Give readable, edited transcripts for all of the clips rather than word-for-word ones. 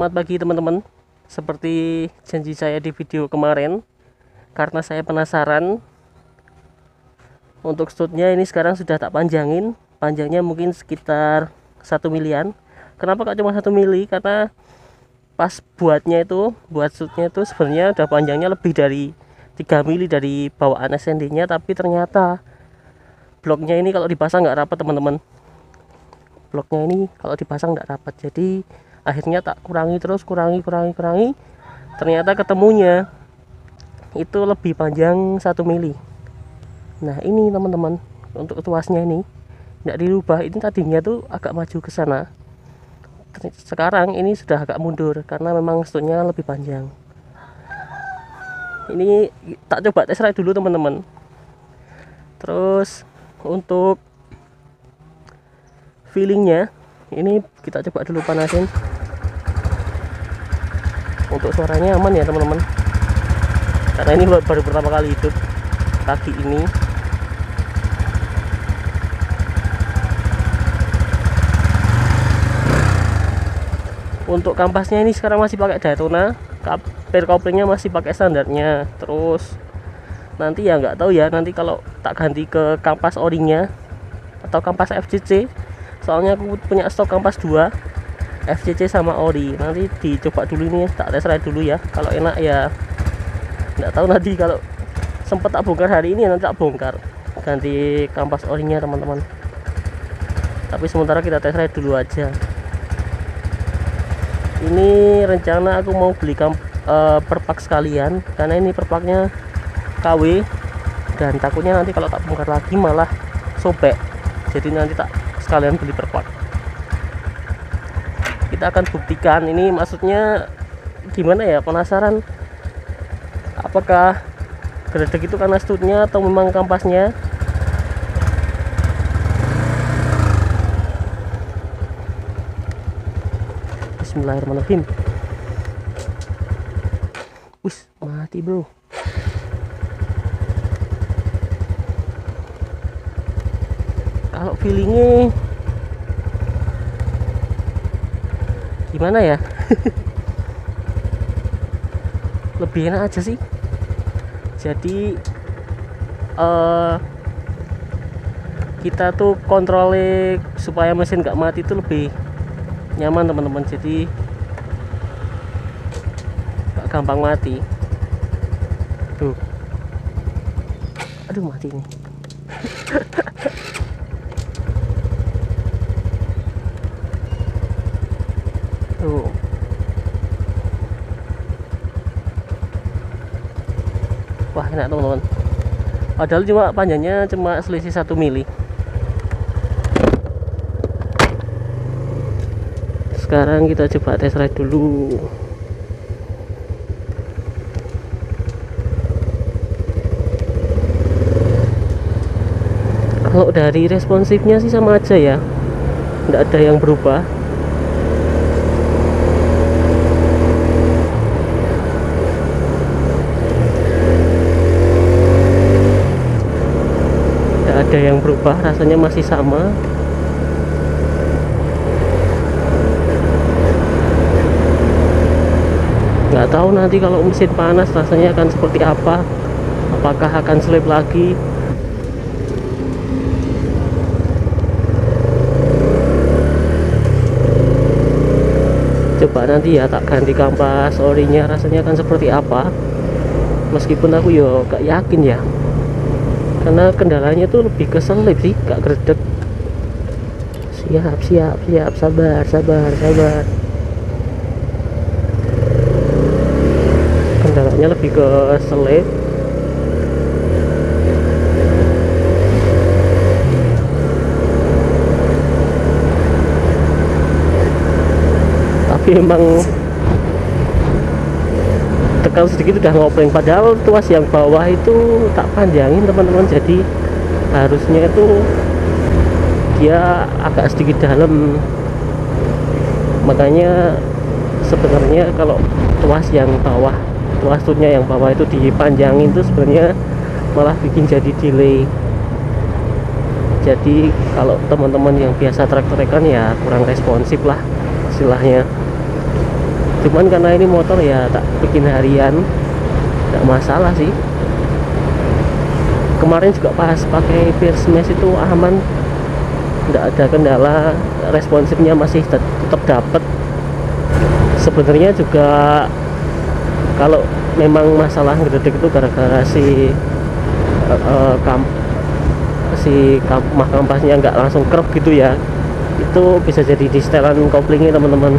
Selamat pagi teman-teman. Seperti janji saya di video kemarin, karena saya penasaran, untuk stutnya ini sekarang sudah tak panjangin. Panjangnya mungkin sekitar 1 milian. Kenapa kok cuma 1 mili? Karena pas buat stutnya itu sebenarnya udah panjangnya lebih dari 3 mili dari bawaan SND nya, tapi ternyata bloknya ini kalau dipasang nggak rapat teman-teman. Bloknya ini kalau dipasang nggak rapat, jadi akhirnya tak kurangi terus, kurangi. Ternyata ketemunya itu lebih panjang 1 mili. Nah ini teman-teman, untuk tuasnya ini tidak dirubah. Ini tadinya tuh agak maju ke sana, sekarang ini sudah agak mundur karena memang stutnya lebih panjang. Ini tak coba tes ride dulu teman-teman. Terus untuk feelingnya ini kita coba dulu panasin. Untuk suaranya aman ya teman-teman, karena ini baru pertama kali hidup kaki ini. Untuk kampasnya ini sekarang masih pakai Daytona, per couplingnya masih pakai standarnya. Terus nanti ya nggak tahu ya, nanti kalau tak ganti ke kampas orinya atau kampas FCC, soalnya aku punya stok kampas 2 FCC sama ori. Nanti dicoba dulu, ini tak tes ride dulu ya. Kalau enak ya nggak tahu, nanti kalau sempet tak bongkar hari ini nanti tak bongkar ganti kampas orinya teman-teman. Tapi sementara kita tes ride dulu aja. Ini rencana aku mau beli perpak sekalian, karena ini perpaknya KW, dan takutnya nanti kalau tak bongkar lagi malah sobek. Jadi nanti tak sekalian beli perpak. Kita akan buktikan, ini maksudnya gimana ya, penasaran apakah geledek itu karena stutnya atau memang kampasnya. Bismillahirrahmanirrahim. Wis mati bro. Kalau feelingnya gimana ya? Lebih enak aja sih. Jadi kita tuh kontrolnya supaya mesin gak mati itu lebih nyaman teman-teman. Jadi gak gampang mati. Tuh, aduh mati nih. Tuh. Wah enak teman-teman. Padahal cuma panjangnya cuma selisih 1 mili. Sekarang kita coba tes ride dulu. Kalau dari responsifnya sih sama aja ya, tidak ada yang berubah. Tidak ada yang berubah, rasanya masih sama. Nggak tahu nanti kalau mesin panas rasanya akan seperti apa, apakah akan slip lagi. Coba nanti ya tak ganti kampas orinya, rasanya akan seperti apa. Meskipun aku yo gak yakin ya, karena kendalanya tuh lebih ke selip sih, gak gredek. Siap, sabar. Kendalanya lebih ke selip. Tapi emang tekan sedikit udah ngopleng, padahal tuas yang bawah itu tak panjangin teman-teman. Jadi harusnya itu dia agak sedikit dalam. Makanya sebenarnya kalau tuas yang bawah, tuas stutnya yang bawah itu dipanjangin itu sebenarnya malah bikin jadi delay. Jadi kalau teman-teman yang biasa trek-trekan ya kurang responsif lah istilahnya. Cuman karena ini motor ya tak bikin harian, nggak masalah sih. Kemarin juga pas pakai Pierce Mesh itu aman, nggak ada kendala, responsifnya masih tetap dapat. Sebenarnya juga kalau memang masalah ngededek itu gara-gara si kampasnya nggak langsung kerap gitu ya, itu bisa jadi di setelan koplingnya teman-teman,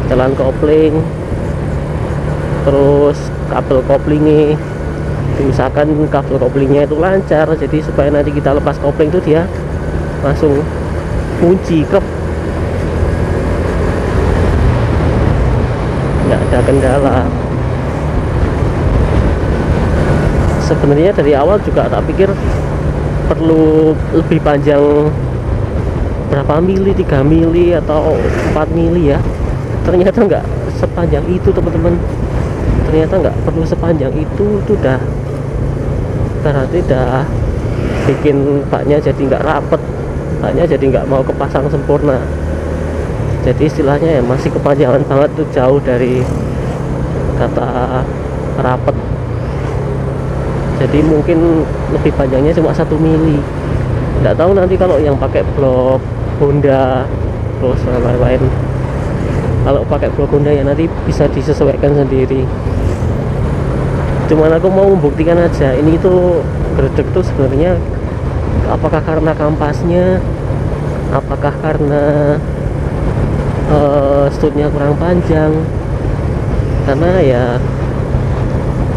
setelan kopling, terus kabel koplingnya misalkan kabel koplingnya itu lancar, jadi supaya nanti kita lepas kopling itu dia langsung kunci krep, nggak ada kendala. Sebenarnya dari awal juga tak pikir perlu lebih panjang berapa mili, 3 mili atau 4 mili ya. Ternyata nggak sepanjang itu teman-teman, ternyata nggak perlu sepanjang itu udah berarti udah bikin baknya jadi nggak rapet, baknya jadi nggak mau kepasang sempurna. Jadi istilahnya ya masih kepanjangan banget tuh, jauh dari kata rapet. Jadi mungkin lebih panjangnya cuma 1 mili. Nggak tahu nanti kalau yang pakai blok Honda terus lain-lain, kalau pakai blok Honda ya nanti bisa disesuaikan sendiri. Cuman aku mau membuktikan aja ini tuh gredek tuh sebenarnya apakah karena kampasnya, apakah karena studnya kurang panjang, karena ya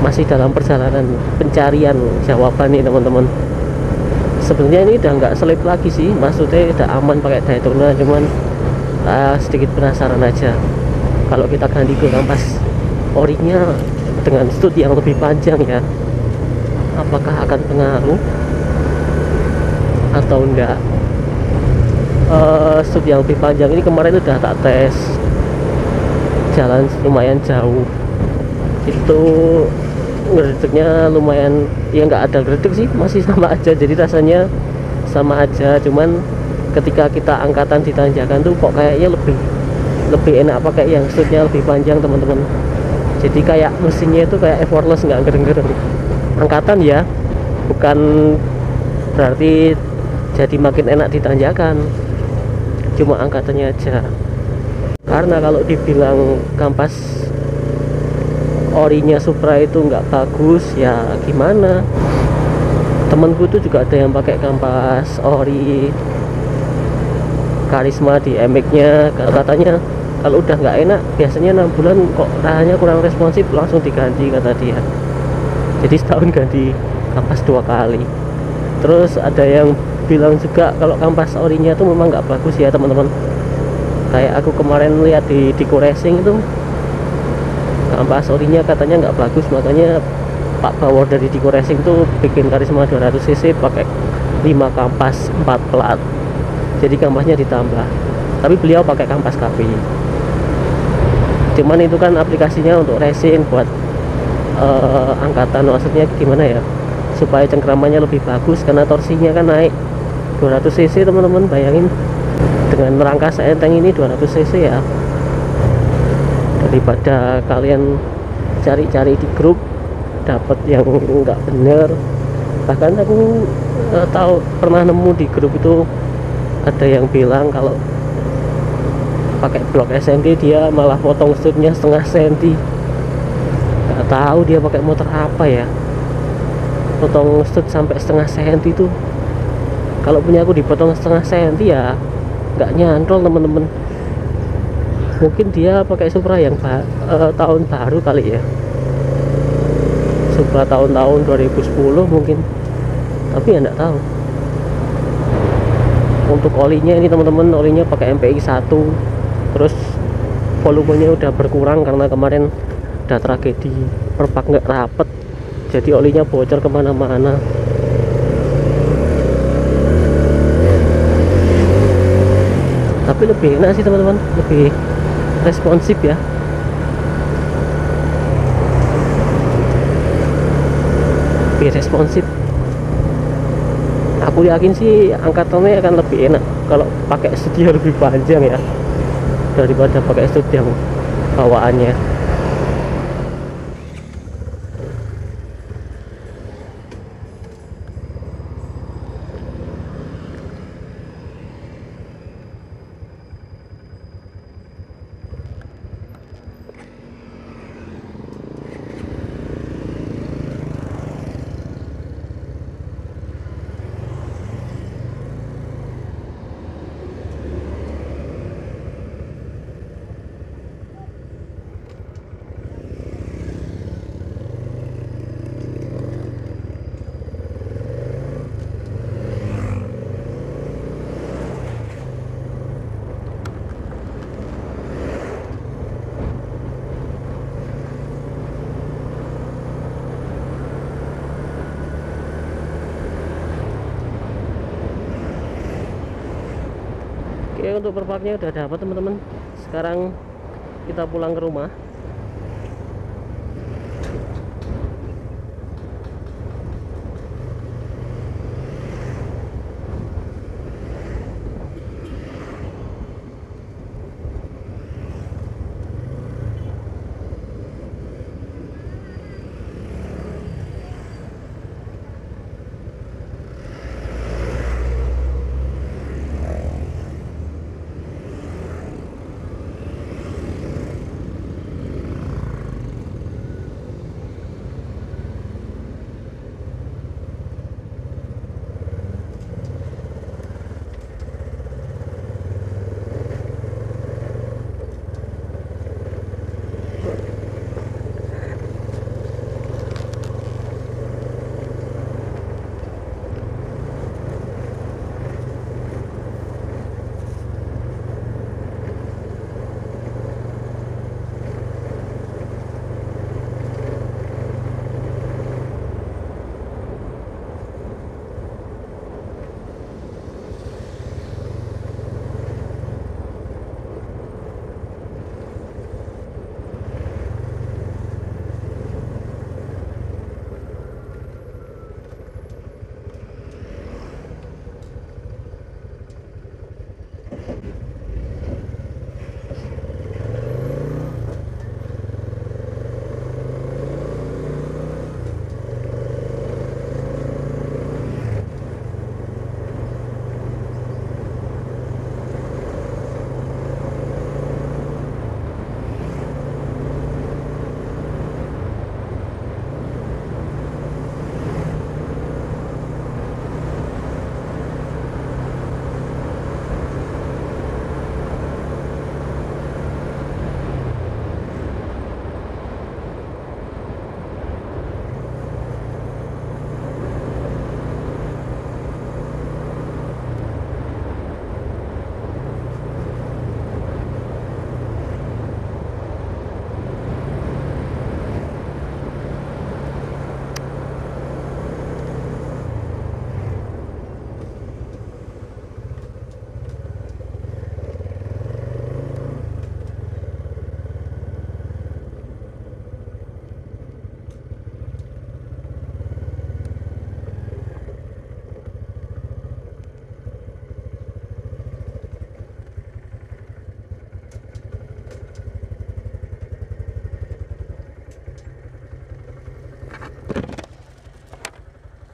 masih dalam perjalanan pencarian jawaban nih teman-teman. Sebenarnya ini udah nggak selip lagi sih, maksudnya udah aman pakai Daytona, cuman sedikit penasaran aja kalau kita ganti ke kampas orinya dengan stud yang lebih panjang ya, apakah akan pengaruh atau enggak. Stud yang lebih panjang ini kemarin udah tak tes, jalan lumayan jauh, itu gredeknya lumayan ya, nggak ada gredek sih, masih sama aja, jadi rasanya sama aja. Cuman ketika kita angkatan di tanjakan tuh kok kayaknya lebih enak pakai yang studnya lebih panjang teman-teman. Jadi kayak mesinnya itu kayak effortless, nggak gereng-gereng. Angkatan ya, bukan berarti jadi makin enak di tanjakan, cuma angkatannya aja. Karena kalau dibilang kampas orinya Supra itu nggak bagus ya gimana, temenku tuh juga ada yang pakai kampas ori Karisma di MX nya, katanya kalau udah nggak enak biasanya 6 bulan kok rasanya kurang responsif langsung diganti kata dia. Jadi setahun ganti kampas 2 kali. Terus ada yang bilang juga kalau kampas orinya tuh memang nggak bagus ya teman-teman. Kayak aku kemarin lihat di Diko Racing itu kampas orinya katanya nggak bagus, makanya Pak Bawor dari Diko Racing tuh bikin Karisma 200cc pakai 5 kampas 4 plat, jadi kampasnya ditambah, tapi beliau pakai kampas KP. Cuman itu kan aplikasinya untuk racing, buat angkatan, maksudnya gimana ya, supaya cengkramannya lebih bagus, karena torsinya kan naik 200cc teman-teman. Bayangin dengan rangka seenteng ini 200cc ya, daripada kalian cari-cari di grup dapat yang nggak bener. Bahkan aku tahu pernah nemu di grup itu ada yang bilang kalau pakai blok SND dia malah potong studnya setengah senti. Nggak tahu dia pakai motor apa ya, potong stud sampai setengah senti tuh. Kalau punya aku dipotong setengah senti ya nggak nyantol temen-temen. Mungkin dia pakai Supra yang tahun baru kali ya, Supra tahun-tahun 2010 mungkin, tapi ya nggak tahu. Untuk olinya ini teman-teman, olinya pakai MPI 1, terus volumenya udah berkurang karena kemarin udah tragedi perpak nggak rapet, jadi olinya bocor kemana-mana. Tapi lebih enak sih teman-teman, lebih responsif ya. Lebih responsif. Aku yakin sih angkatannya akan lebih enak kalau pakai stud yang lebih panjang ya, daripada pakai stud yang bawaannya. Oke, untuk perpaknya udah dapat teman-teman. Sekarang kita pulang ke rumah.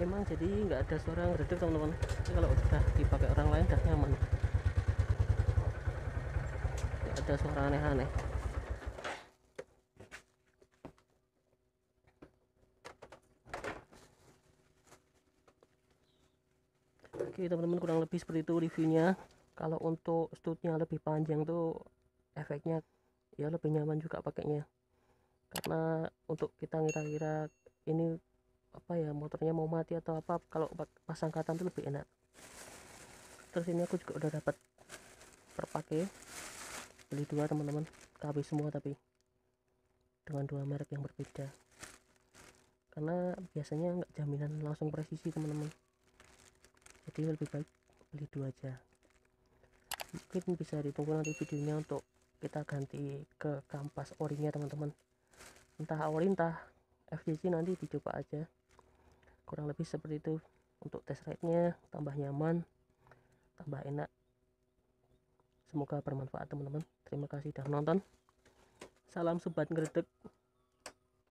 Emang jadi nggak ada suara ngeredek teman-teman. Ini kalau udah dipakai orang lain udah nyaman, nggak ada suara aneh-aneh. Oke teman-teman, kurang lebih seperti itu reviewnya. Kalau untuk studnya lebih panjang tuh efeknya ya lebih nyaman juga pakainya, karena untuk kita ngira-ngira ini apa ya, motornya mau mati atau apa, kalau pasang angkatan tuh lebih enak. Terus ini aku juga udah dapat perpake, beli dua teman-teman, KB semua tapi dengan dua merek yang berbeda, karena biasanya nggak jaminan langsung presisi teman-teman, jadi lebih baik beli dua aja. Mungkin bisa ditunggu nanti videonya untuk kita ganti ke kampas orinya teman-teman, entah ori entah FCC, nanti dicoba aja. Kurang lebih seperti itu untuk test ride nya, tambah nyaman, tambah enak. Semoga bermanfaat teman-teman. Terima kasih sudah menonton. Salam sobat ngredeg.